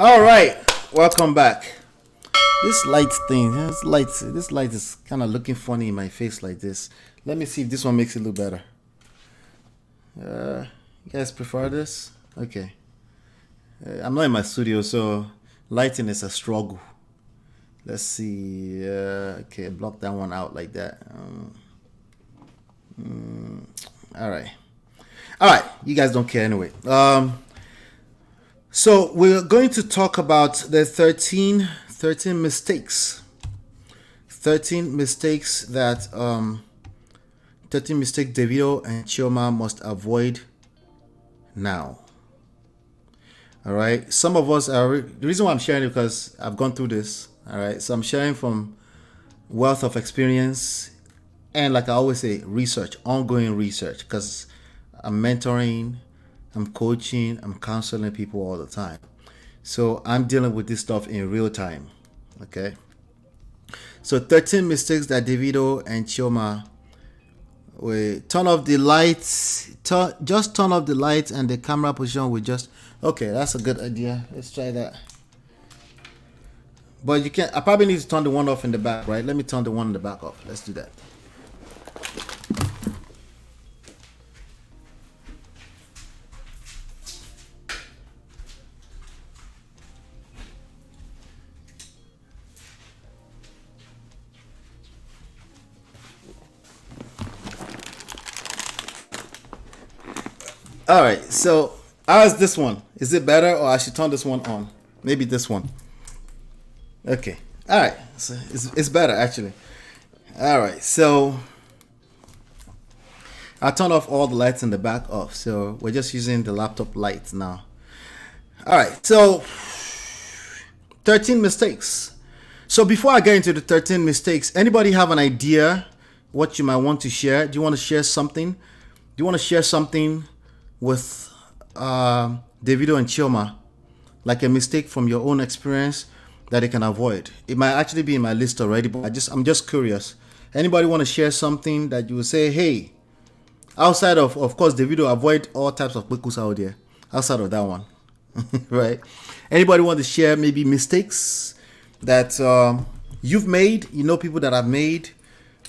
All right, welcome back. This light thing, this light is kind of looking funny in my face like this. Let me see if this one makes it look better. You guys prefer this? Okay. I'm not in my studio, so lighting is a struggle. Let's see. Okay, block that one out like that. All right. All right. You guys don't care anyway. So we're going to talk about the 13 mistakes. 13 mistakes that 13 mistakes Davido and Chioma must avoid now. All right. Some of us are the reason why I'm sharing it because I've gone through this. All right. So I'm sharing from wealth of experience and, like I always say, research, ongoing research, because I'm mentoring, I'm coaching, I'm counseling people all the time. So I'm dealing with this stuff in real time. Okay. So 13 mistakes that Davido and Chioma will turn off the lights. Just turn off the lights and the camera position will just. Okay, that's a good idea. Let's try that. But you can't. I probably need to turn the one off in the back, right? Let me turn the one in the back off. Let's do that. All right, so how's this one? Is it better, or I should turn this one on? Maybe this one. Okay. All right, so it's better actually. All right, so I turned off all the lights in the back off, so we're just using the laptop lights now. All right, so 13 mistakes. So before I get into the 13 mistakes, anybody have an idea what you might want to share? Do you want to share something? Do you want to share something with Davido and Chioma, like a mistake from your own experience that they can avoid? It might actually be in my list already, but I'm just curious. Anybody want to share something that you would say, hey, outside of course, Davido, avoid all types of quikus out there, outside of that one, right? Anybody want to share maybe mistakes that you've made, people that have made,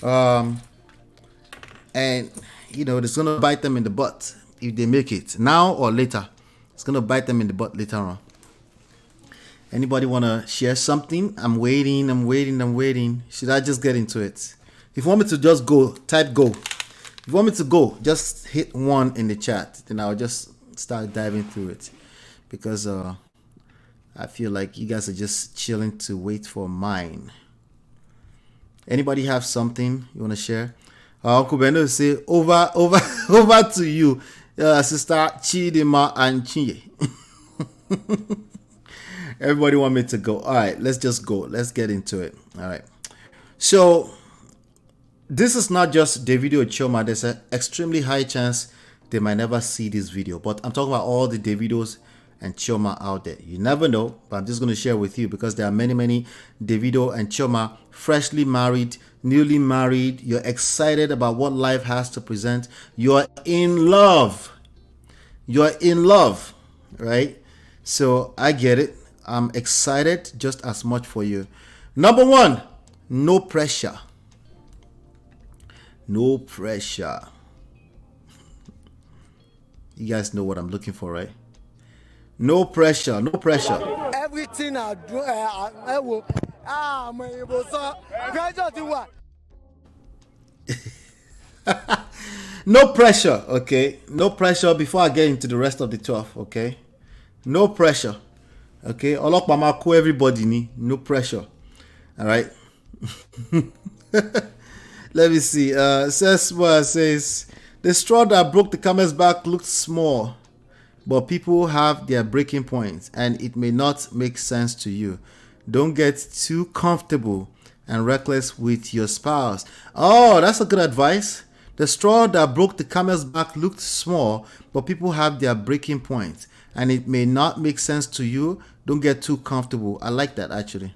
and it's gonna bite them in the butt if they make it now or later. It's gonna bite them in the butt later on. Anybody want to share something? I'm waiting. Should I just get into it? If you want me to just go, type go. If you want me to go, just hit 1 in the chat. Then I'll just start diving through it. Because I feel like you guys are just chilling to wait for mine. Anybody have something you want to share? Uncle Beno say, over to you, Sister Chidima and Chinye. Everybody want me to go. All right, let's just go. Let's get into it. All right. So this is not just Davido Chioma. There's an extremely high chance they might never see this video. But I'm talking about all the Davidos and Chioma out there. You never know, but I'm just going to share with you because there are many Davido and Chioma, freshly married, newly married. You're excited about what life has to present. You're in love. Right? So I get it. I'm excited just as much for you. Number 1, no pressure. No pressure. You guys know what I'm looking for, right? No pressure. Everything I do, I will. Pressure to what? No pressure, okay? No pressure before I get into the rest of the 12, okay? No pressure, okay? Olokpamako, everybody need no pressure, all right? Let me see. Says the straw that broke the camel's back looked small, but people have their breaking points, and it may not make sense to you. Don't get too comfortable and reckless with your spouse. Oh, that's a good advice. The straw that broke the camel's back looked small, but people have their breaking points, and it may not make sense to you. Don't get too comfortable. I like that, actually.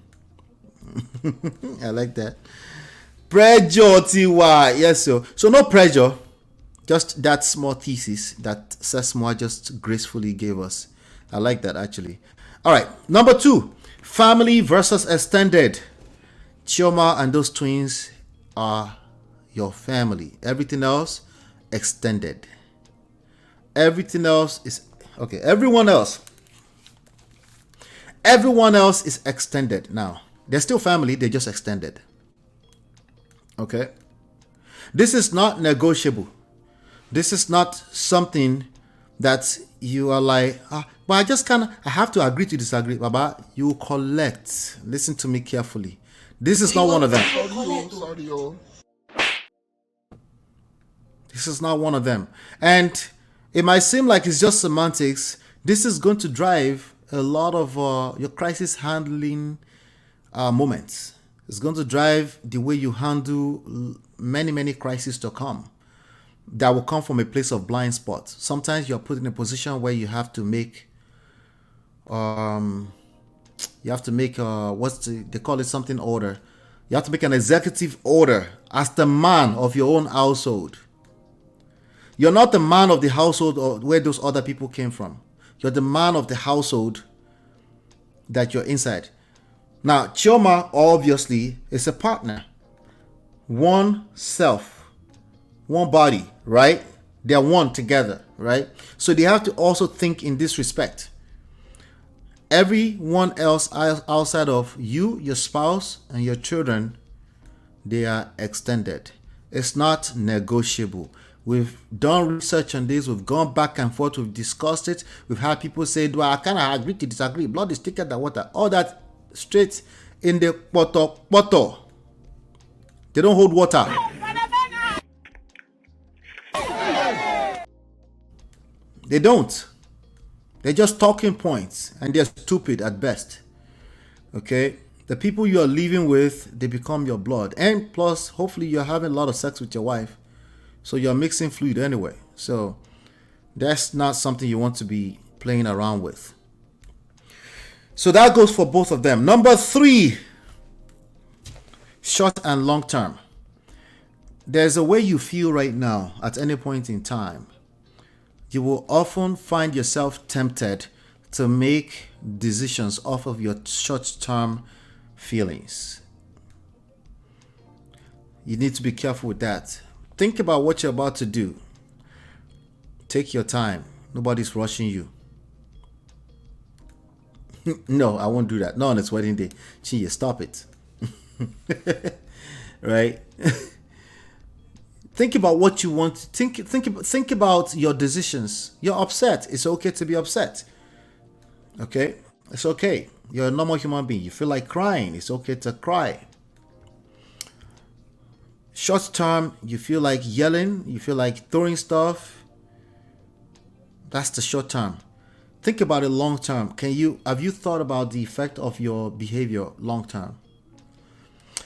I like that. Pressure, Tiwa. Yes, so no pressure. Just that small thesis that Sesmoa just gracefully gave us. I like that, actually. All right. Number 2, family versus extended. Chioma and those twins are your family. Everything else, extended. Everything else is okay. Everyone else is extended. Now, they're still family, they're just extended. Okay? This is not negotiable. This is not something that you are like, but I have to agree to disagree. Baba, you collect. Listen to me carefully. This is not one of them. This is not one of them. And it might seem like it's just semantics. This is going to drive a lot of your crisis handling moments. It's going to drive the way you handle many, many crises to come. That will come from a place of blind spot. Sometimes you're put in a position where you have to make they call it something order. You have to make an executive order as the man of your own household. You're not the man of the household or where those other people came from. You're the man of the household that you're inside. Now, Chioma obviously is a partner. One self, one body, right? They're one together, right? So they have to also think in this respect. Everyone else outside of you, your spouse, and your children, they are extended. It's not negotiable. We've done research on this. We've gone back and forth. We've discussed it. We've had people say, "Do I kind of agree to disagree? Blood is thicker than water." All that straight in the poto. They don't hold water. They don't. They're just talking points, and they're stupid at best. Okay? The people you are living with, they become your blood. And plus, hopefully you're having a lot of sex with your wife. So you're mixing fluid anyway. So that's not something you want to be playing around with. So that goes for both of them. Number 3, short and long term. There's a way you feel right now at any point in time. You will often find yourself tempted to make decisions off of your short-term feelings. You need to be careful with that. Think about what you're about to do. Take your time. Nobody's rushing you. No, I won't do that. Not on its wedding day. Gee, stop it. Right? Think about what you want. Think about your decisions. You're upset. It's okay to be upset. Okay? It's okay. You're a normal human being. You feel like crying. It's okay to cry. Short term, you feel like yelling. You feel like throwing stuff. That's the short term. Think about it long term. Have you thought about the effect of your behavior long term?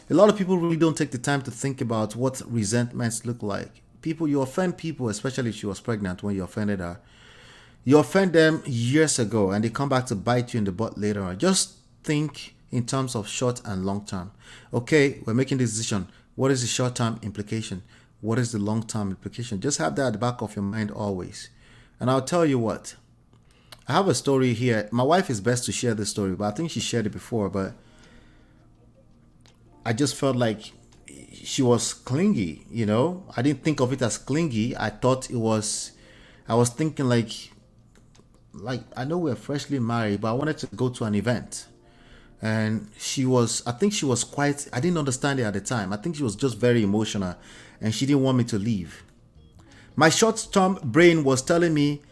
A lot of people really don't take the time to think about what resentments look like. You offend people, especially if she was pregnant when you offended her. You offend them years ago and they come back to bite you in the butt later on. Just think in terms of short and long term. Okay, we're making this decision. What is the short term implication? What is the long term implication? Just have that at the back of your mind always. And I'll tell you what. I have a story here. My wife is best to share this story, but I think she shared it before, but I just felt like she was clingy, you know. I didn't think of it as clingy. I was thinking like I know we're freshly married, but I wanted to go to an event. And I think she was quite, I didn't understand it at the time. I think she was just very emotional and she didn't want me to leave. My short-term brain was telling me,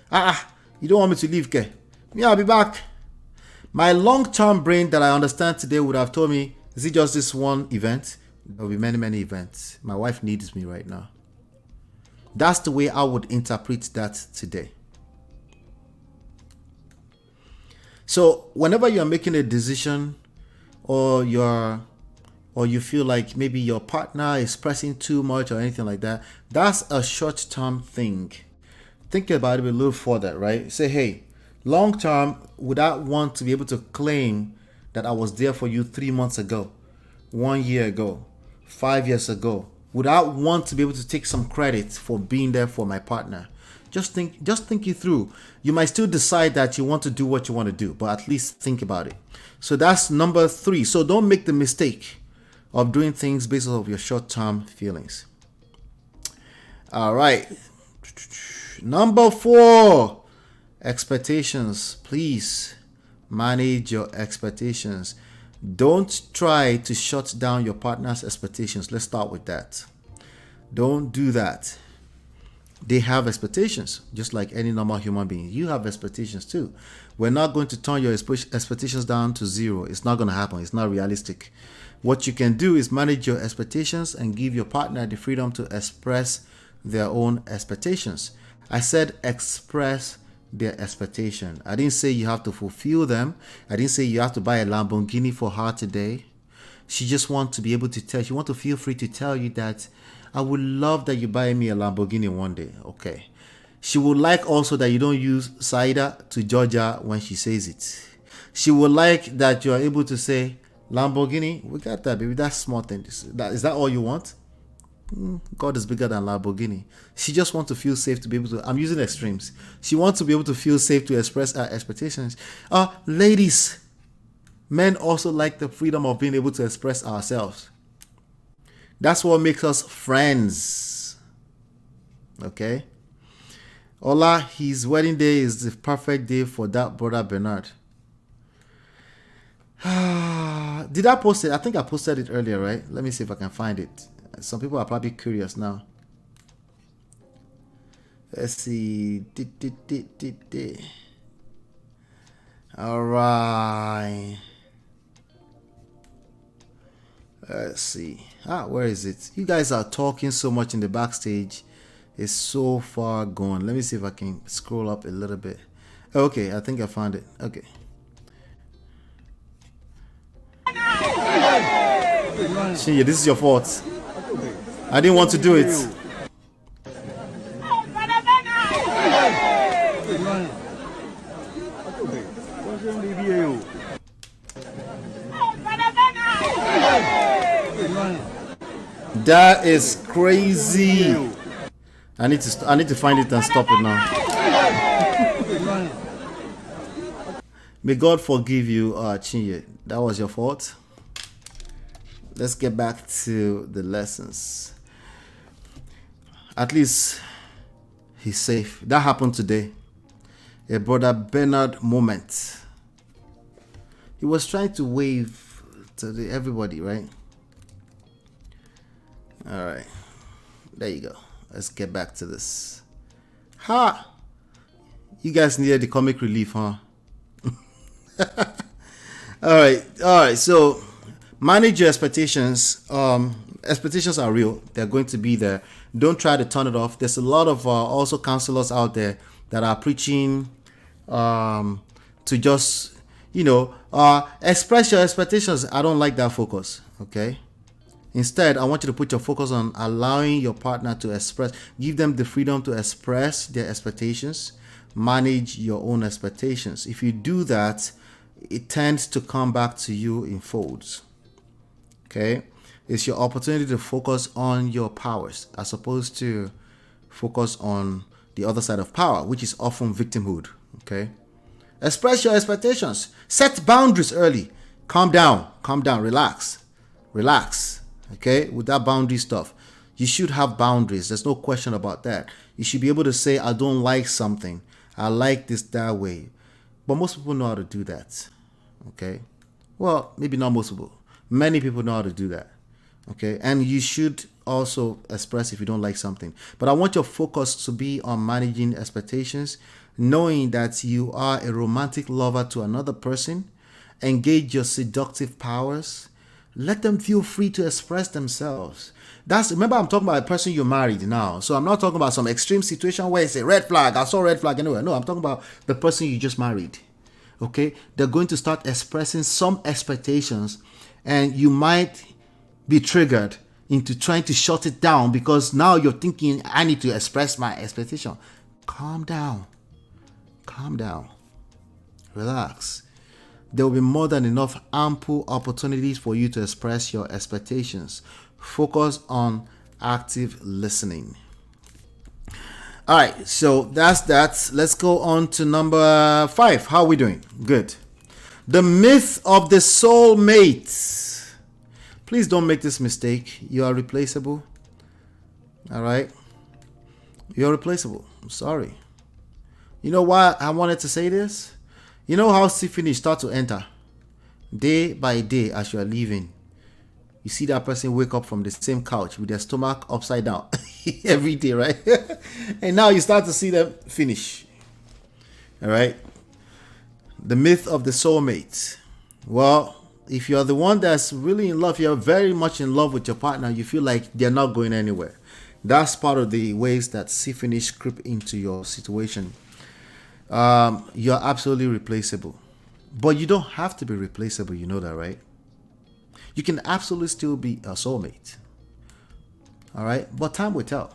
you don't want me to leave, Ke? Yeah, I'll be back. My long-term brain that I understand today would have told me, is it just this one event? There will be many, many events. My wife needs me right now. That's the way I would interpret that today. So whenever you're making a decision or you feel like maybe your partner is pressing too much or anything like that, that's a short-term thing. Think about it a little further, right? Say, hey, long-term, would I want to be able to claim that I was there for you 3 months ago, 1 year ago, 5 years ago? Would I want to be able to take some credit for being there for my partner? Just think it through. You might still decide that you want to do what you want to do, but at least think about it. So that's number 3. So don't make the mistake of doing things based off of your short-term feelings. All right. Number 4, expectations. Please manage your expectations. Don't try to shut down your partner's expectations. Let's start with that. Don't do that. They have expectations, just like any normal human being. You have expectations too. We're not going to turn your expectations down to 0. It's not going to happen. It's not realistic. What you can do is manage your expectations and give your partner the freedom to express their own expectations. I said express their expectation. I didn't say you have to fulfill them. I didn't say you have to buy a Lamborghini for her today. She just wants to be able to tell. She wants to feel free to tell you that I would love that you buy me a Lamborghini one day. Okay. She would like also that you don't use cider to judge her when she says it. She would like that you are able to say, Lamborghini, we got that, baby. That's small thing. Is that all you want? God is bigger than Lamborghini. She just wants to feel safe to be able to. I'm using extremes. She wants to be able to feel safe to express her expectations. Ladies, men also like the freedom of being able to express ourselves. That's what makes us friends. Okay? Ola, his wedding day is the perfect day for that brother Bernard. Did I post it? I think I posted it earlier, right? Let me see if I can find it. Some people are probably curious now. Let's see. All right. Let's see. Where is it? You guys are talking so much in the backstage. It's so far gone. Let me see if I can scroll up a little bit. Okay, I think I found it. Okay. Shinya, this is your fault. I didn't want to do it. That is crazy. I need to find it and stop it now. May God forgive you, Chinye. That was your fault. Let's get back to the lessons. At least he's safe. That happened today. A brother Bernard moment. He was trying to wave to everybody, right? All right. There you go. Let's get back to this. Ha! You guys needed the comic relief, huh? All right. So manage your expectations. Expectations are real. They're going to be there. Don't try to turn it off. There's a lot of also counselors out there that are preaching to just, express your expectations. I don't like that focus. Okay. Instead, I want you to put your focus on allowing your partner to express. Give them the freedom to express their expectations. Manage your own expectations. If you do that, it tends to come back to you in folds. Okay? It's your opportunity to focus on your powers as opposed to focus on the other side of power, which is often victimhood. Okay? Express your expectations. Set boundaries early. Calm down. Relax. Okay? With that boundary stuff. You should have boundaries. There's no question about that. You should be able to say, I don't like something. I like this that way. But most people know how to do that. Okay? Well, maybe not most people. Many people know how to do that. Okay? And you should also express if you don't like something. But I want your focus to be on managing expectations, knowing that you are a romantic lover to another person. Engage your seductive powers. Let them feel free to express themselves. Remember, I'm talking about a person you married now. So I'm not talking about some extreme situation where it's a red flag. I saw a red flag anywhere. No, I'm talking about the person you just married. Okay? They're going to start expressing some expectations, and you might be triggered into trying to shut it down because now you're thinking, I need to express my expectation. Calm down. Relax. There will be more than enough ample opportunities for you to express your expectations. Focus on active listening. All right, so that's that. Let's go on to number 5. How are we doing? Good. The myth of the soulmate. Please don't make this mistake. You are replaceable. All right? You're replaceable. I'm sorry. You know why I wanted to say this? You know how syphilis start to enter? Day by day as you are leaving. You see that person wake up from the same couch with their stomach upside down every day, right? And now you start to see them finish. All right? The myth of the soulmate. Well, if you're the one that's really in love, you're very much in love with your partner, you feel like they're not going anywhere. That's part of the ways that syphilis creep into your situation. You're absolutely replaceable. But you don't have to be replaceable, you know that, right? You can absolutely still be a soulmate. All right? But time will tell.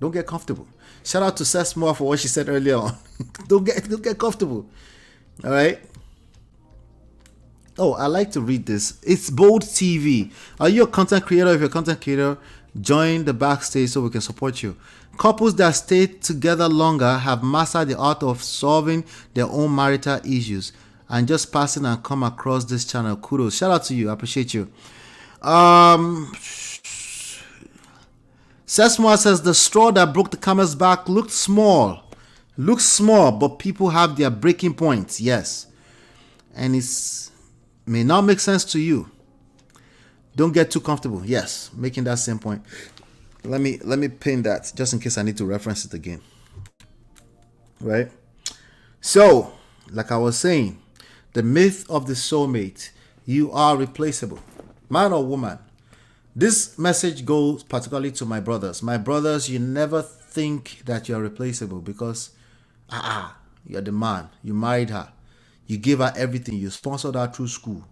Don't get comfortable. Shout out to Seth Moore for what she said earlier on. Don't get comfortable. All right? Oh, I like to read this. It's Bold TV. Are you a content creator? If you're a content creator, join the backstage so we can support you. Couples that stay together longer have mastered the art of solving their own marital issues. And just passing and come across this channel. Kudos. Shout out to you. I appreciate you. Sesmoa says the straw that broke the camel's back looked small. Looks small, but people have their breaking points. Yes. And it may not make sense to you. Don't get too comfortable. Yes. Making that same point. Let me pin that just in case I need to reference it again. Right? So, like I was saying, the myth of the soulmate. You are replaceable. Man or woman. This message goes particularly to my brothers. My brothers, you never think that you're replaceable because you're the man. You married her. You gave her everything. You sponsored her through school.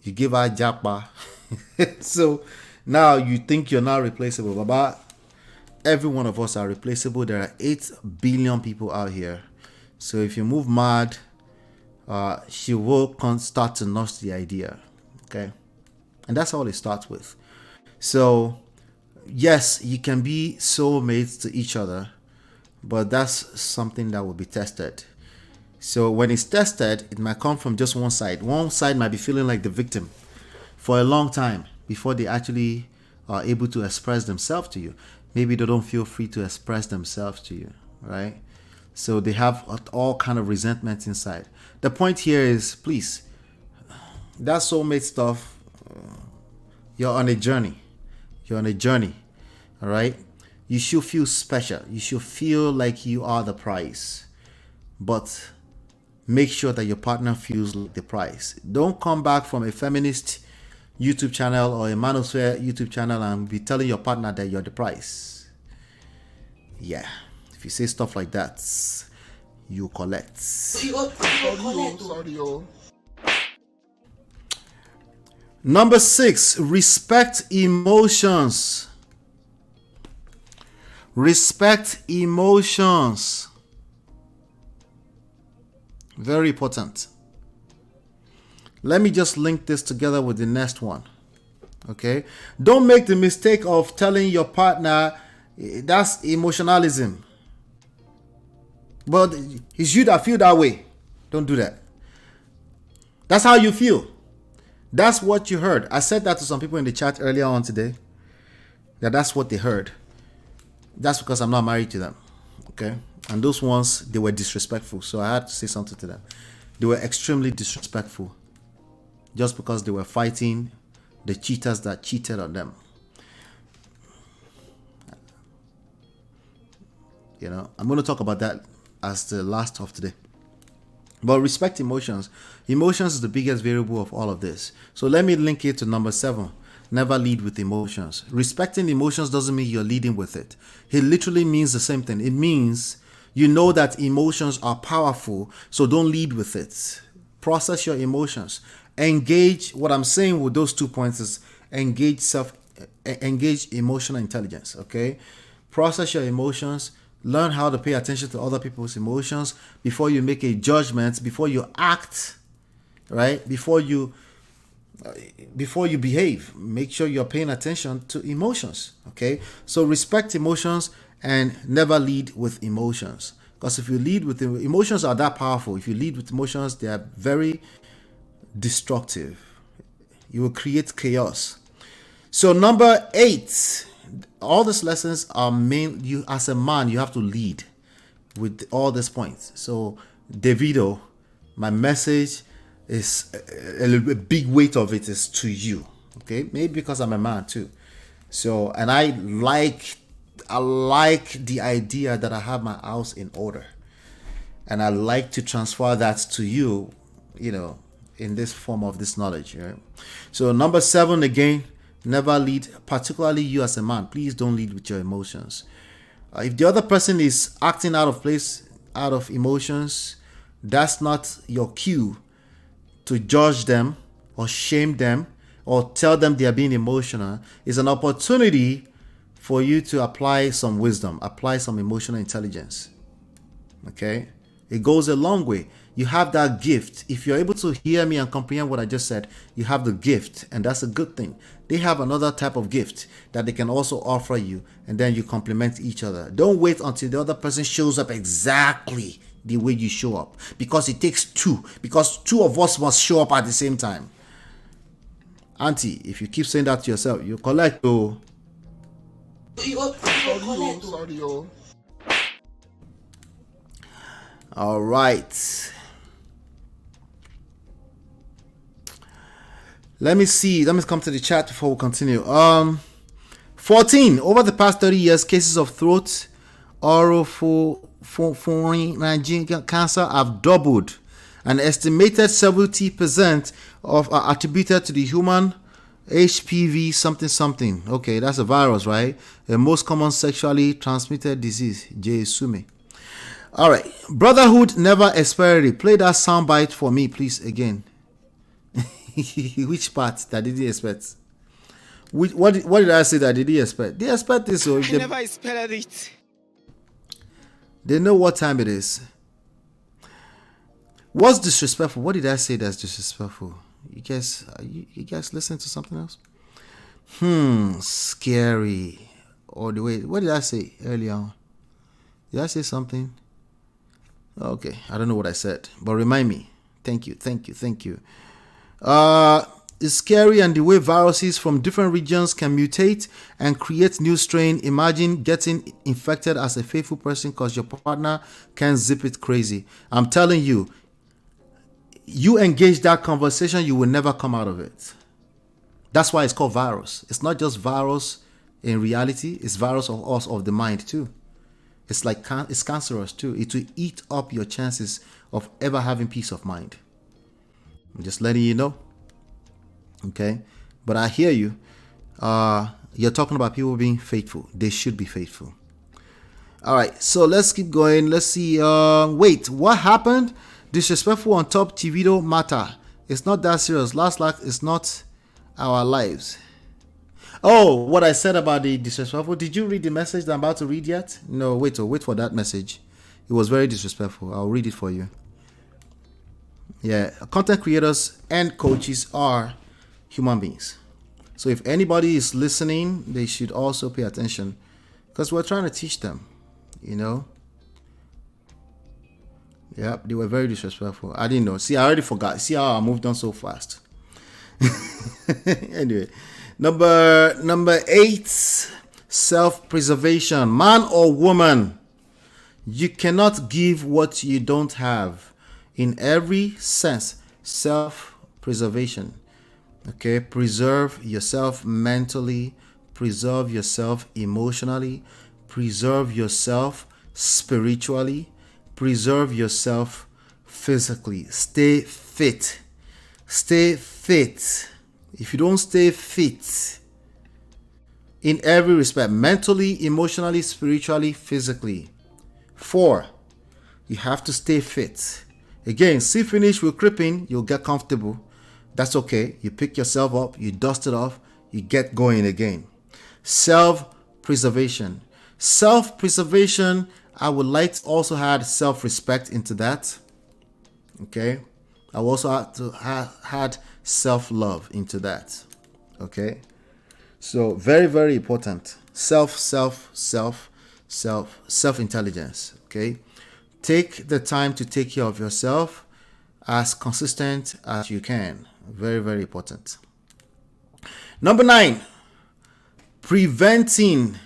You gave her japa. So now you think you're not replaceable. Baba, every one of us are replaceable. There are 8 billion people out here. So if you move mad, she will start to nurse the idea. Okay? And that's all it starts with. So, yes, you can be soulmates to each other, but that's something that will be tested. So when it's tested, it might come from just one side. One side might be feeling like the victim for a long time before they actually are able to express themselves to you. Maybe they don't feel free to express themselves to you, right? So they have all kind of resentment inside. The point here is, please, that soulmate stuff, you're on a journey. You're on a journey, all right? You should feel special. You should feel like you are the prize. But make sure that your partner feels like the prize. Don't come back from a feminist YouTube channel or a manosphere YouTube channel and be telling your partner that you're the prize. Yeah. If you say stuff like that, you collect. Number 6, respect emotions. Respect emotions. Very important. Let me just link this together with the next one. Okay? Don't make the mistake of telling your partner that's emotionalism. But it's you that feel that way. Don't do that. That's how you feel. That's what you heard. I said that to some people in the chat earlier on today. That's what they heard. That's because I'm not married to them. Okay? And those ones, they were disrespectful. So I had to say something to them. They were extremely disrespectful. Just because they were fighting the cheaters that cheated on them. You know, I'm going to talk about that as the last of today. But respect emotions. Emotions is the biggest variable of all of this. So let me link it to number 7. Never lead with emotions. Respecting emotions doesn't mean you're leading with it. It literally means the same thing. It means you know that emotions are powerful, so don't lead with it. Process your emotions. Engage. What I'm saying with those 2 points is engage emotional intelligence. Okay? Process your emotions. Learn how to pay attention to other people's emotions before you make a judgment, before you act, right? Before you behave. Make sure you're paying attention to emotions, okay? So respect emotions and never lead with emotions. Because if you lead with emotions are that powerful. If you lead with emotions, they are very destructive. You will create chaos. So number 8, all these lessons are main. You as a man, you have to lead with all these points. So Davido, my message is a big weight of it is to you. Okay, maybe because I'm a man too. So and I like the idea that I have my house in order, and I like to transfer that to you, in this form of this knowledge. Right? So number 7 again, never lead, particularly you as a man. Please don't lead with your emotions. If the other person is acting out of place, out of emotions, that's not your cue to judge them or shame them or tell them they are being emotional. It's an opportunity for you to apply some wisdom, apply some emotional intelligence. Okay? It goes a long way. You have that gift. If you're able to hear me and comprehend what I just said, you have the gift, and that's a good thing. They have another type of gift that they can also offer you, and then you complement each other. Don't wait until the other person shows up exactly the way you show up, because it takes two. Because two of us must show up at the same time. Auntie, if you keep saying that to yourself, you collect. Sorry. All right. Let me see. Let me come to the chat before we continue. 14. Over the past 30 years, cases of throat, oropharyngeal cancer have doubled. An estimated 70% of are attributed to the human HPV something. Okay, that's a virus, right? The most common sexually transmitted disease. J. Sume. All right. Brotherhood never expired. Play that soundbite for me, please, again. Which part that did he expect? What did I say that did he expect? They expect this. So I never expected it. They know what time it is. What's disrespectful? What did I say that's disrespectful? You guys listen to something else? Scary. Or the way, what did I say earlier on? Did I say something? Okay, I don't know what I said, but remind me. Thank you. It's scary, and the way viruses from different regions can mutate and create new strain. Imagine getting infected as a faithful person because your partner can zip it crazy. I'm telling you, you engage that conversation, you will never come out of it. That's why it's called virus. It's not just virus in reality, it's virus of the mind too. It's like it's cancerous too. It will eat up your chances of ever having peace of mind. I'm just letting you know. Okay? But I hear you. You're talking about people being faithful. They should be faithful. All right. So let's keep going. Let's see. Wait. What happened? Disrespectful on top Davido matter. It's not that serious. Last like it's not our lives. Oh, what I said about the disrespectful. Did you read the message that I'm about to read yet? No, wait for that message. It was very disrespectful. I'll read it for you. Yeah, content creators and coaches are human beings. So if anybody is listening, they should also pay attention because we're trying to teach them, Yeah, they were very disrespectful. I didn't know. See, I already forgot. See how I moved on so fast. Anyway, number 8, self-preservation. Man or woman, you cannot give what you don't have. In every sense, self-preservation. Okay, preserve yourself mentally, preserve yourself emotionally, preserve yourself spiritually, preserve yourself physically. Stay fit. Stay fit. If you don't stay fit in every respect, mentally, emotionally, spiritually, physically. 4, you have to stay fit. Again, see finish with creeping, you'll get comfortable. That's okay. You pick yourself up, you dust it off, you get going again. Self-preservation. Self-preservation, I would like to also add self-respect into that. Okay. I also have to add self-love into that. Okay. So very, very important. Self. self-intelligence. Okay, take the time to take care of yourself as consistent as you can. Very, very important. Number 9, preventing.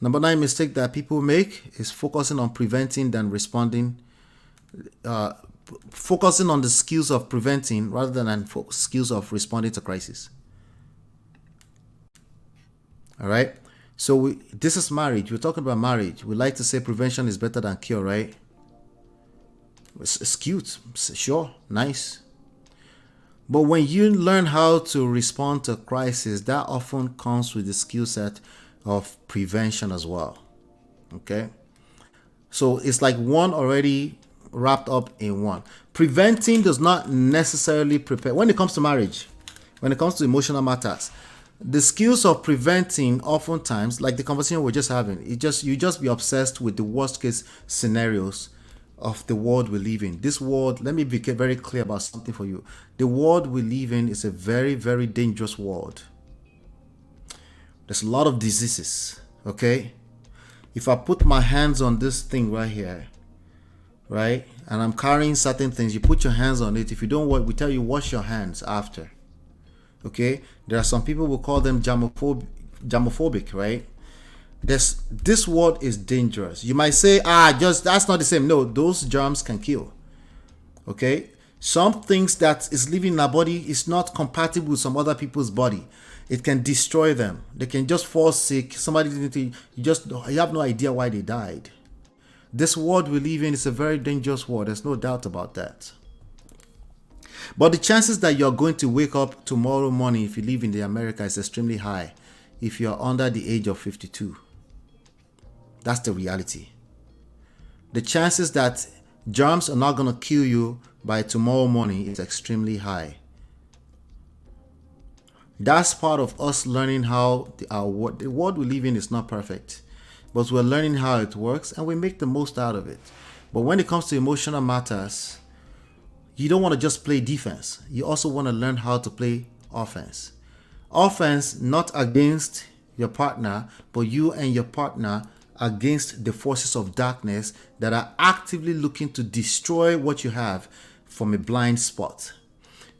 Number 9 mistake that people make is focusing on preventing than responding. Focusing on the skills of preventing rather than skills of responding to crisis. All right. So this is marriage. We're talking about marriage. We like to say prevention is better than cure, right? It's cute, sure, nice. But when you learn how to respond to crisis, that often comes with the skill set of prevention as well. Okay? So it's like one already wrapped up in one. Preventing does not necessarily prepare. When it comes to marriage, when it comes to emotional matters, the skills of preventing oftentimes, like the conversation we're just having, you just be obsessed with the worst case scenarios of the world we live in. This world, let me be very clear about something for you. The world we live in is a very, very dangerous world. There's a lot of diseases, okay? If I put my hands on this thing right here, right, and I'm carrying certain things, you put your hands on it. If you don't want, we tell you wash your hands after, okay? There are some people who call them germophobic, right? This word is dangerous. You might say, just that's not the same. No, those germs can kill. Okay? Some things that is living in our body is not compatible with some other people's body. It can destroy them. They can just fall sick. Somebody you have no idea why they died. This world we live in is a very dangerous world. There's no doubt about that. But the chances that you're going to wake up tomorrow morning if you live in the America is extremely high if you're under the age of 52. That's the reality. The chances that germs are not going to kill you by tomorrow morning is extremely high. That's part of us learning how the world we live in is not perfect, but we're learning how it works and we make the most out of it. But when it comes to emotional matters, you don't want to just play defense. You also want to learn how to play offense. Offense not against your partner, but you and your partner against the forces of darkness that are actively looking to destroy what you have from a blind spot.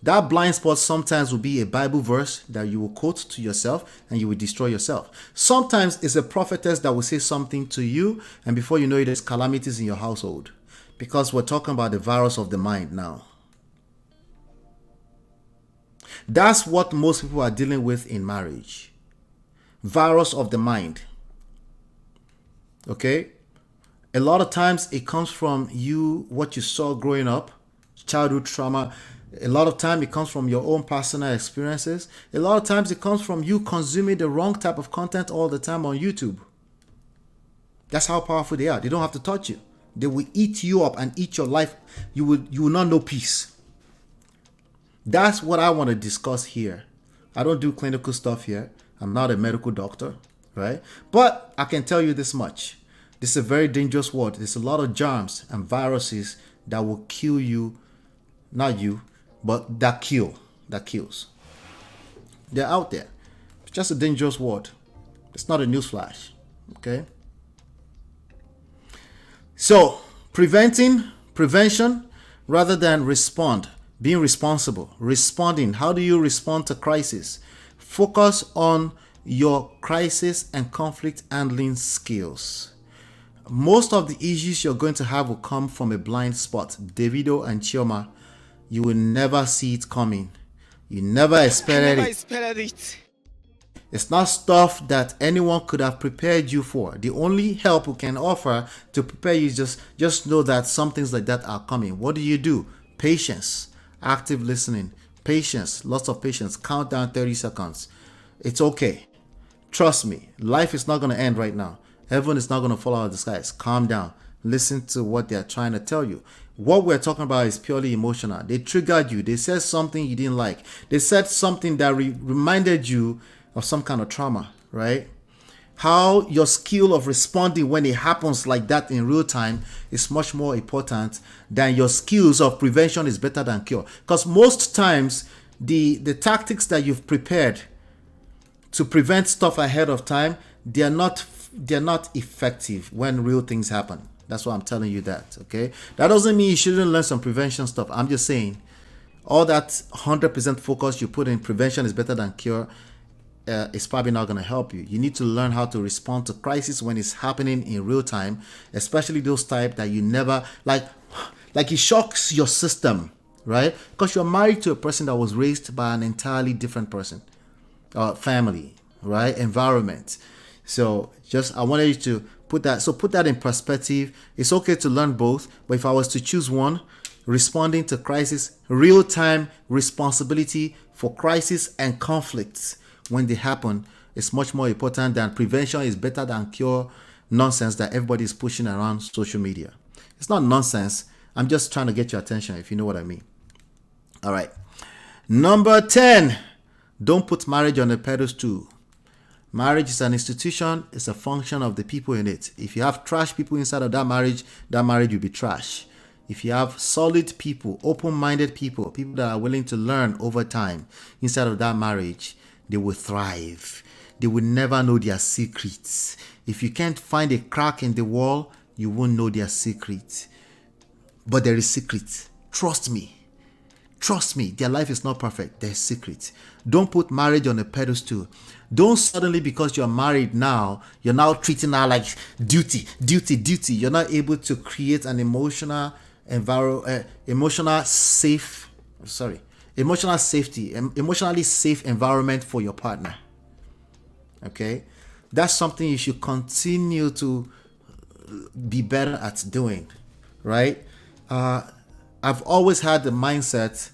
That blind spot sometimes will be a Bible verse that you will quote to yourself and you will destroy yourself. Sometimes it's a prophetess that will say something to you, and before you know it, there's calamities in your household. Because we're talking about the virus of the mind now. That's what most people are dealing with in marriage. Virus of the mind. Okay? A lot of times it comes from what you saw growing up, childhood trauma. A lot of time it comes from your own personal experiences. A lot of times it comes from you consuming the wrong type of content all the time on YouTube. That's how powerful they are. They don't have to touch you. They will eat you up and eat your life. You will not know peace. That's what I want to discuss here. I don't do clinical stuff here. I'm not a medical doctor, right? But I can tell you this much. This is a very dangerous world. There's a lot of germs and viruses that will kill you. Not you, but that kills. They're out there. It's just a dangerous world. It's not a newsflash, okay? So, prevention rather than respond. Being responsible, responding. How do you respond to crisis? Focus on your crisis and conflict handling skills. Most of the issues you're going to have will come from a blind spot. Davido and Chioma, you will never see it coming. You never expected it. It's not stuff that anyone could have prepared you for. The only help we can offer to prepare you is just know that some things like that are coming. What do? Patience, active listening, patience, lots of patience. Count down 30 seconds. It's okay. Trust me, life is not going to end right now. Heaven is not going to fall out of the skies. Calm down. Listen to what they're trying to tell you. What we're talking about is purely emotional. They triggered you. They said something you didn't like. They said something that reminded you of some kind of trauma, right? How your skill of responding when it happens like that in real time is much more important than your skills of prevention is better than cure. Because most times the tactics that you've prepared to prevent stuff ahead of time, they are not effective when real things happen. That's why I'm telling you that. Okay, that doesn't mean you shouldn't learn some prevention stuff. I'm just saying all that 100% focus you put in prevention is better than cure. It's probably not going to help you. You need to learn how to respond to crisis when it's happening in real time, especially those type that you never like it shocks your system, right? Because you're married to a person that was raised by an entirely different person, family, right? Environment. So just I wanted you to put that in perspective. It's okay to learn both, but if I was to choose one, responding to crisis, real-time responsibility for crisis and conflicts when they happen is much more important than prevention is better than cure nonsense that everybody is pushing around social media. It's not nonsense. I'm just trying to get your attention, if you know what I mean. All right. Number 10, don't put marriage on a pedestal. Marriage is an institution. It's a function of the people in it. If you have trash people inside of that marriage will be trash. If you have solid people, open-minded people that are willing to learn over time inside of that marriage, they will thrive. They will never know their secrets. If you can't find a crack in the wall, you won't know their secrets. But there is secret. Trust me. Trust me. Their life is not perfect. There's secrets. Don't put marriage on a pedestal. Don't suddenly, because you're married now, you're now treating her like duty. You're not able to create an emotional emotionally safe environment for your partner. Okay, that's something you should continue to be better at doing, right? I've always had the mindset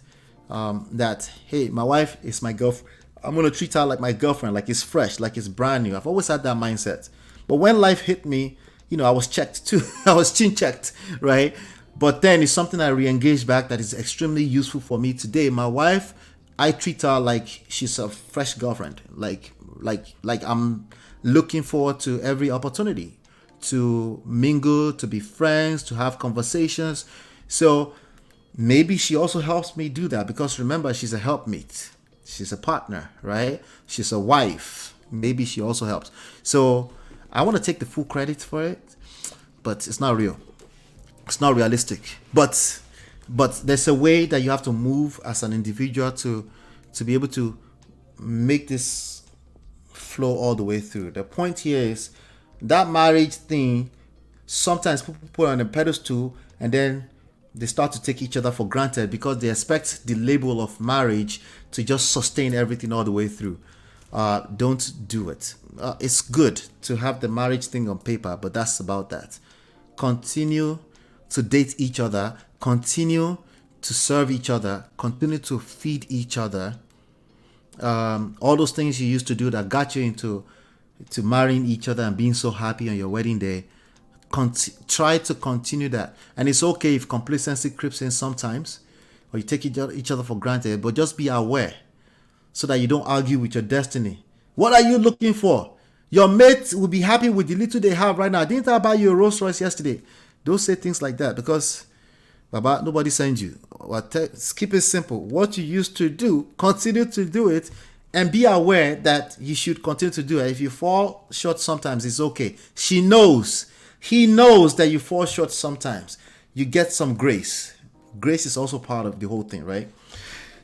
that, hey, my wife is my girlfriend. I'm going to treat her like my girlfriend, like it's fresh, like it's brand new. I've always had that mindset. But when life hit me, I was checked too. I was chin checked, right? But then it's something I re-engaged back that is extremely useful for me today. My wife, I treat her like she's a fresh girlfriend. Like I'm looking forward to every opportunity to mingle, to be friends, to have conversations. So maybe she also helps me do that, because remember, she's a helpmate. She's a partner, right? She's a wife. Maybe she also helps. So I want to take the full credit for it, but it's not real. It's not realistic. But there's a way that you have to move as an individual to be able to make this flow all the way through. The point here is that marriage thing, sometimes people put on a pedestal and then they start to take each other for granted because they expect the label of marriage to just sustain everything all the way through. Don't do it. It's good to have the marriage thing on paper, but that's about that. Continue to date each other. Continue to serve each other. Continue to feed each other. All those things you used to do that got you into marrying each other and being so happy on your wedding day. Try to continue that. And it's okay if complacency creeps in sometimes, or you take each other for granted, but just be aware so that you don't argue with your destiny. What are you looking for? Your mate will be happy with the little they have right now. Didn't I buy you a Rolls Royce yesterday? Don't say things like that, because Baba, nobody sends you. Keep it simple. What you used to do, continue to do it, and be aware that you should continue to do it. If you fall short sometimes, it's okay. She knows. He knows that you fall short sometimes. You get some grace. Grace is also part of the whole thing, right?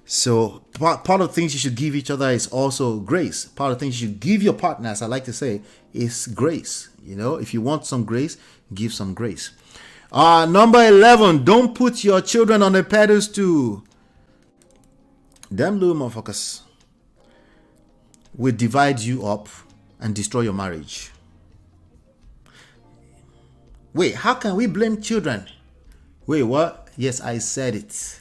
So part of the things you should give each other is also grace. Part of the things you should give your partner, as I like to say, is grace. If you want some grace, give some grace. Number 11, don't put your children on a pedestal. Them little motherfuckers will divide you up and destroy your marriage. Wait, how can we blame children? Wait, what? Yes, I said it.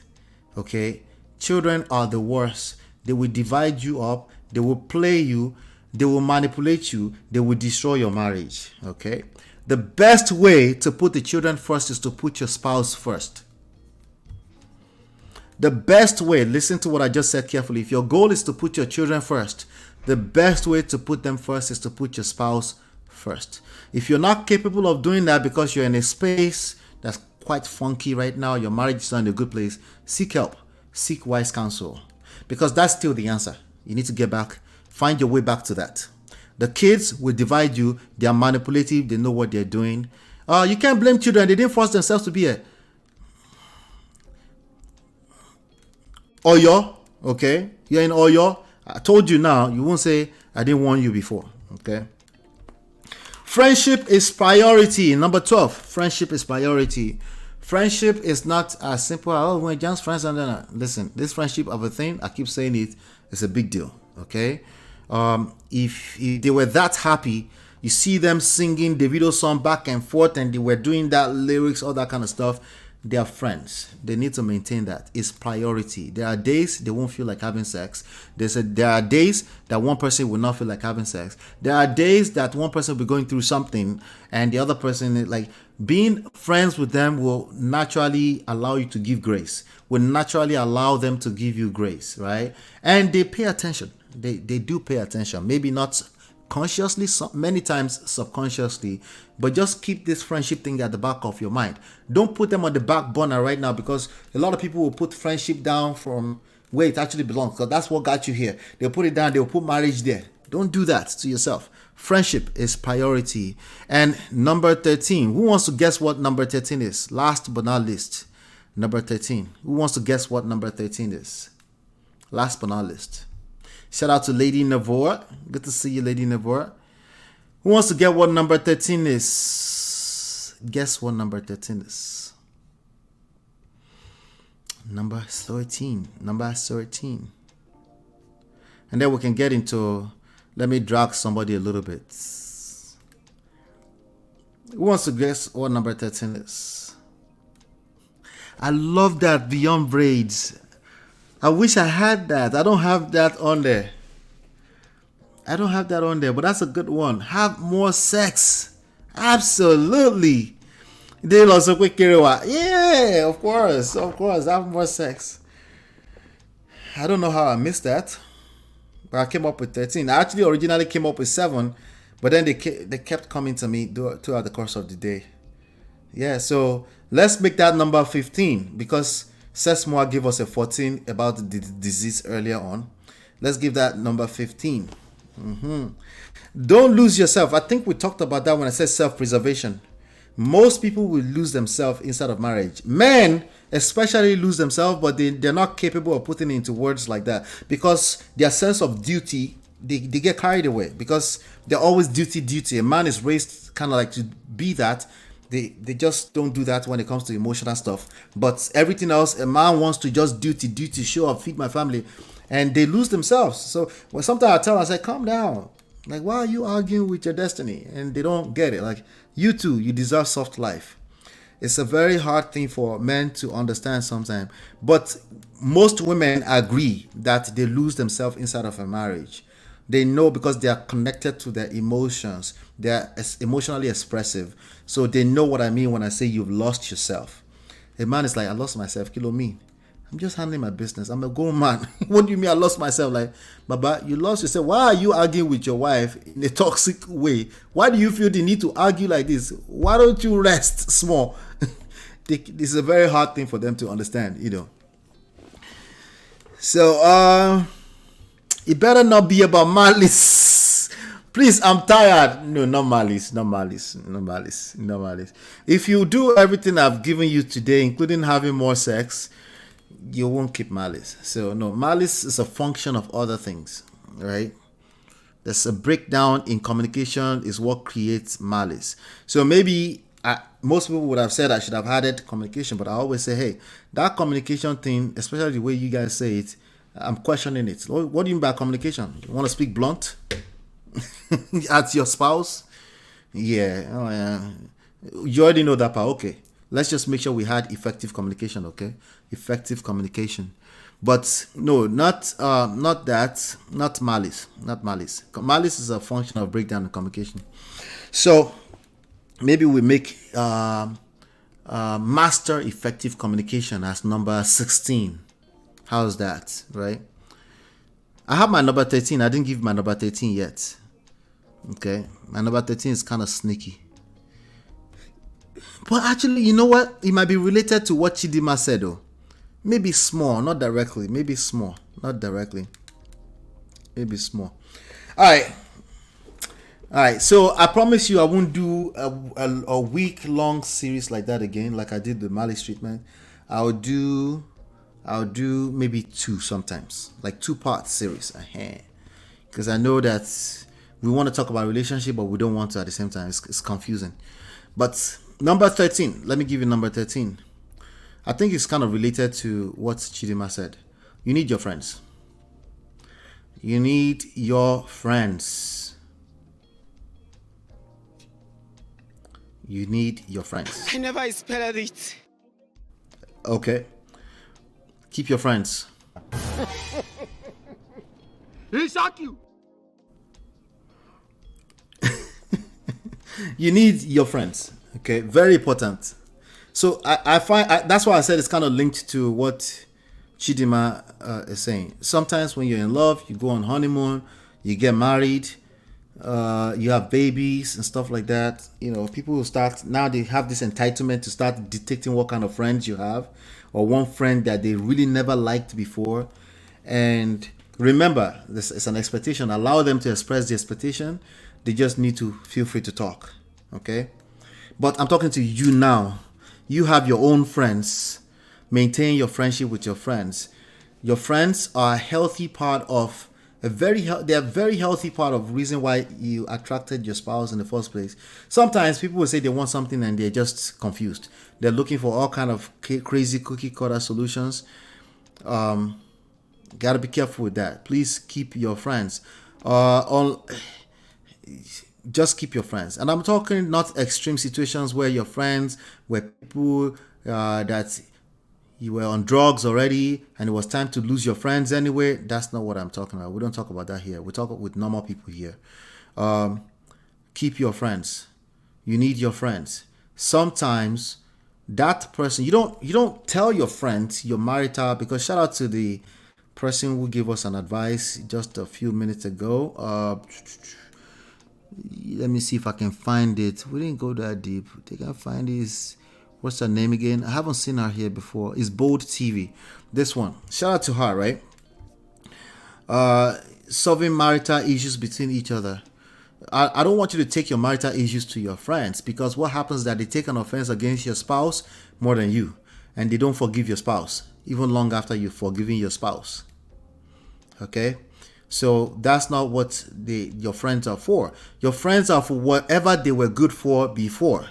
Okay? Children are the worst. They will divide you up. They will play you. They will manipulate you. They will destroy your marriage. Okay? The best way to put the children first is to put your spouse first. The best way, listen to what I just said carefully. If your goal is to put your children first, the best way to put them first is to put your spouse first. If you're not capable of doing that because you're in a space that's quite funky right now, your marriage is not in a good place, seek help. Seek wise counsel. Because that's still the answer. You need to get back, find your way back to that. The kids will divide you. They are manipulative. They know what they're doing. You can't blame children. They didn't force themselves to be here. Oyo, okay? You're in Oyo. I told you now. You won't say, I didn't warn you before, okay? Friendship is priority. Number 12, friendship is priority. Friendship is not as simple as, oh, we're just friends. And then, listen, this friendship of a thing, I keep saying it, is a big deal, okay? If they were that happy, you see them singing Davido song back and forth, and they were doing that lyrics, all that kind of stuff, they are friends. They need to maintain that. It's priority. There are days they won't feel like having sex. There are days that one person will not feel like having sex. There are days that one person will be going through something and the other person, like, being friends with them will naturally allow you to give grace, will naturally allow them to give you grace, right? And they pay attention. They do pay attention. Maybe not consciously, many times subconsciously, but just keep this friendship thing at the back of your mind. Don't put them on the back burner right now, because a lot of people will put friendship down from where it actually belongs, because that's what got you here. They'll put it down, they'll put marriage there. Don't do that to yourself. Friendship is priority. And number 13, who wants to guess what number 13 is? Last but not least, number 13. Who wants to guess what number 13 is? Last but not least. Shout out to Lady Navor. Good to see you, Lady Navor. Who wants to get what number 13 is? Guess what number 13 is? Number 13. Number 13. And then we can get into, let me drag somebody a little bit. Who wants to guess what number 13 is? I love that Beyond Braids. I wish I had that. I don't have that on there. But that's a good one. Have more sex. Absolutely. Yeah, of course. Have more sex. I don't know how I missed that, but I came up with 13. I actually originally came up with 7, but then they kept coming to me throughout the course of the day. Yeah, so let's make that number 15, because Sesmoa gave us a 14 about the disease earlier on. Let's give that number 15. Don't lose yourself. I think we talked about that when I said self-preservation. Most people will lose themselves inside of marriage. Men especially lose themselves, but they're not capable of putting it into words like that, because their sense of duty, they get carried away, because they're always duty. A man is raised kind of like to be that. They just don't do that when it comes to emotional stuff. But everything else, a man wants to just duty, show up, feed my family. And they lose themselves. So when sometimes I tell them, I say, calm down. Like, why are you arguing with your destiny? And they don't get it. Like, you too, you deserve soft life. It's a very hard thing for men to understand sometimes. But most women agree that they lose themselves inside of a marriage. They know, because they are connected to their emotions. They are emotionally expressive. So they know what I mean when I say you've lost yourself. A man is like, I lost myself. Kilo me. I'm just handling my business. I'm a grown man. What do you mean I lost myself? Like, Baba, you lost yourself. Why are you arguing with your wife in a toxic way? Why do you feel the need to argue like this? Why don't you rest small? This is a very hard thing for them to understand, So, it better not be about malice. Please, I'm tired. No, not malice. If you do everything I've given you today, including having more sex, you won't keep malice. So, no, malice is a function of other things, right? There's a breakdown in communication is what creates malice. So maybe most people would have said I should have added communication, but I always say, hey, that communication thing, especially the way you guys say it, I'm questioning it. What do you mean by communication? You want to speak blunt at your spouse? Yeah. Oh, yeah. You already know that part. Okay. Let's just make sure we had effective communication. Okay. Effective communication. But no, not that. Not malice. Not malice. Malice is a function of breakdown in communication. So maybe we make master effective communication as number 16. How's that, right? I have my number 13. I didn't give my number 13 yet. Okay. My number 13 is kind of sneaky. But actually, you know what? It might be related to what Chidima said, though. Maybe small, not directly. Maybe small, not directly. Maybe small. All right. All right, so I promise you I won't do a week long series like that again, like I did the malice treatment. I'll do maybe two sometimes, like 2 part series, because I know that we want to talk about relationship, but we don't want to at the same time. It's confusing. But number 13, let me give you number 13. I think it's kind of related to what Chidima said. You need your friends. You need your friends. You need your friends. I never expected it. Okay. Keep your friends. He shock you. You need your friends. Okay. Very important. So I find that's why I said it's kind of linked to what Chidima is saying. Sometimes when you're in love, you go on honeymoon, you get married, you have babies and stuff like that. People will start now. They have this entitlement to start detecting what kind of friends you have, or one friend that they really never liked before. And remember, this is an expectation. Allow them to express the expectation. They just need to feel free to talk. Okay, but I'm talking to you now. You have your own friends. Maintain your friendship with your friends. Your friends are a healthy part of they're a very healthy part of reason why you attracted your spouse in the first place. Sometimes people will say they want something and they're just confused. They're looking for all kind of crazy cookie cutter solutions. Gotta be careful with that. Please keep your friends. Just keep your friends. And I'm talking not extreme situations where your friends were people that you were on drugs already and it was time to lose your friends anyway. That's not what I'm talking about. We don't talk about that here. We talk with normal people here. Keep your friends. You need your friends. Sometimes that person, you don't tell your friends you're marital, because shout out to the person who gave us an advice just a few minutes ago. Let me see if I can find it. We didn't go that deep. They can find this. What's her name again? I haven't seen her here before. It's Bold TV. This one. Shout out to her, right? Solving marital issues between each other. I don't want you to take your marital issues to your friends, because what happens is that they take an offense against your spouse more than you, and they don't forgive your spouse even long after you've forgiven your spouse. Okay? So that's not what your friends are for. Your friends are for whatever they were good for before,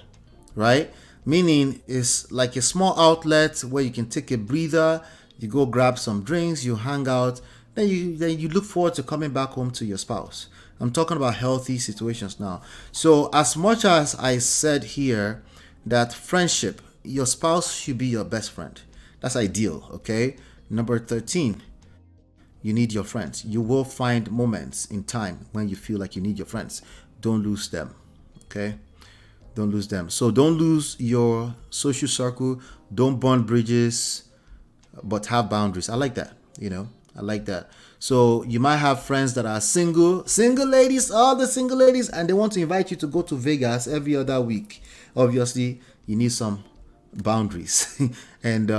right? Meaning it's like a small outlet where you can take a breather, you go grab some drinks, you hang out, then you look forward to coming back home to your spouse. I'm talking about healthy situations now. So as much as I said here that friendship, your spouse should be your best friend. That's ideal, okay? Number 13, you need your friends. You will find moments in time when you feel like you need your friends. Don't lose them, okay? Don't lose them. So don't lose your social circle. Don't burn bridges, but have boundaries. I like that. I like that. So you might have friends that are single ladies, all the single ladies, and they want to invite you to go to Vegas every other week. Obviously, you need some boundaries. And,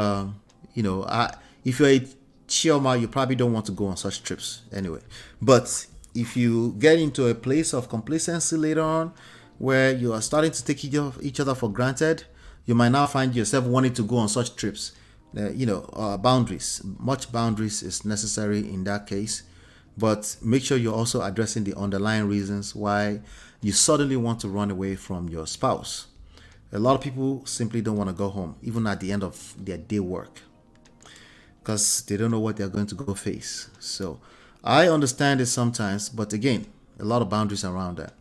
if you're a Chioma, you probably don't want to go on such trips anyway. But if you get into a place of complacency later on, where you are starting to take each other for granted, you might now find yourself wanting to go on such trips. Boundaries. Much boundaries is necessary in that case. But make sure you're also addressing the underlying reasons why you suddenly want to run away from your spouse. A lot of people simply don't want to go home, even at the end of their day work, because they don't know what they're going to go face. So I understand it sometimes, but again, a lot of boundaries around that.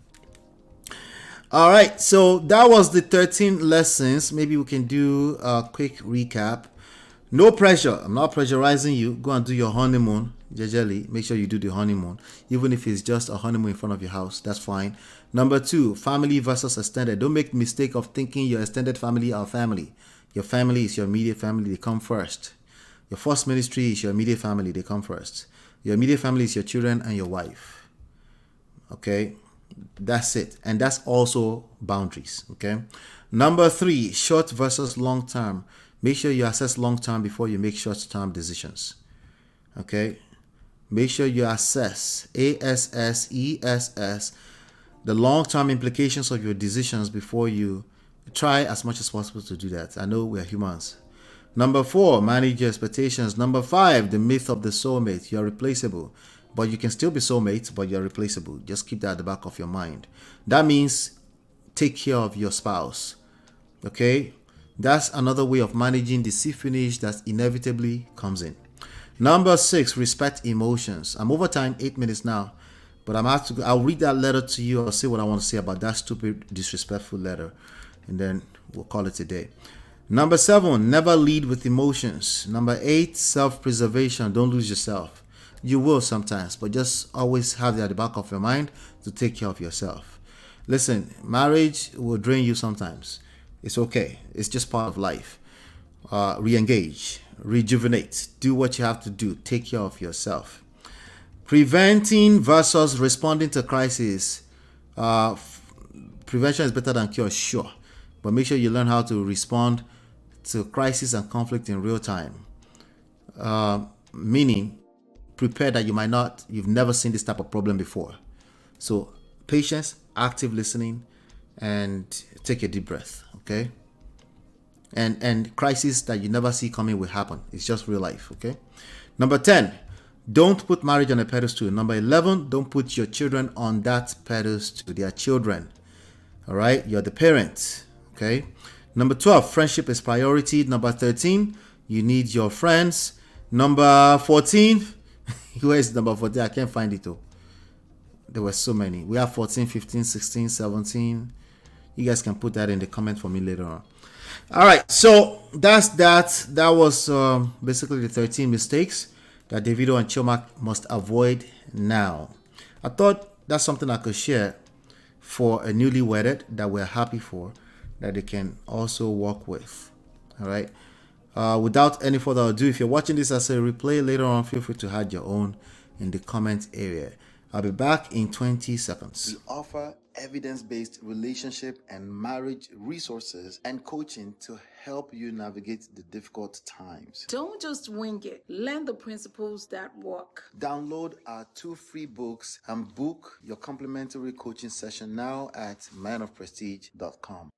All right, so that was the 13 lessons. Maybe we can do a quick recap. No pressure. I'm not pressurizing you. Go and do your honeymoon. Jejely, make sure you do the honeymoon. Even if it's just a honeymoon in front of your house, that's fine. Number 2, family versus extended. Don't make the mistake of thinking your extended family are family. Your family is your immediate family. They come first. Your first ministry is your immediate family. They come first. Your immediate family is your children and your wife. Okay? That's it. And that's also boundaries. Okay? Number 3, short versus long term. Make sure you assess long term before you make short term decisions. Okay? Make sure you assess, ASSESS, the long-term implications of your decisions before you try as much as possible to do that. I know we are humans. Number 4, manage your expectations. Number 5, the myth of the soulmate. You're replaceable, but you can still be soulmate, but you're replaceable. Just keep that at the back of your mind. That means take care of your spouse. Okay? That's another way of managing the see finish that inevitably comes in. Number 6, respect emotions. I'm over time, 8 minutes now, but I'll read that letter to you. I'll say what I want to say about that stupid, disrespectful letter, and then we'll call it a day. Number 7, never lead with emotions. Number 8, self-preservation. Don't lose yourself. You will sometimes, but just always have that at the back of your mind to take care of yourself. Listen, marriage will drain you sometimes. It's okay. It's just part of life. Re-engage, rejuvenate, do what you have to do. Take care of yourself. Preventing versus responding to crisis. Prevention is better than cure, sure, but make sure you learn how to respond to crisis and conflict in real time. Meaning, prepare that you've never seen this type of problem before. So, patience, active listening, and take a deep breath, okay? And crisis that you never see coming will happen. It's just real life, okay? Number 10, don't put marriage on a pedestal. Number 11, don't put your children on that pedestal. They are children, all right? You're the parent, okay? Number 12, friendship is priority. Number 13, you need your friends. Number 14, where is number 14? I can't find it though. There were so many. We have 14, 15, 16, 17. You guys can put that in the comment for me later on. All right, so that's that. That was basically the 13 mistakes that Davido and Chioma must avoid now. I thought that's something I could share for a newly wedded that we're happy for, that they can also work with. All right. Without any further ado, if you're watching this as a replay later on, feel free to add your own in the comment area. I'll be back in 20 seconds. We offer evidence-based relationship and marriage resources and coaching to help you navigate the difficult times. Don't just wing it. Learn the principles that work. Download our 2 free books and book your complimentary coaching session now at manofprestige.com.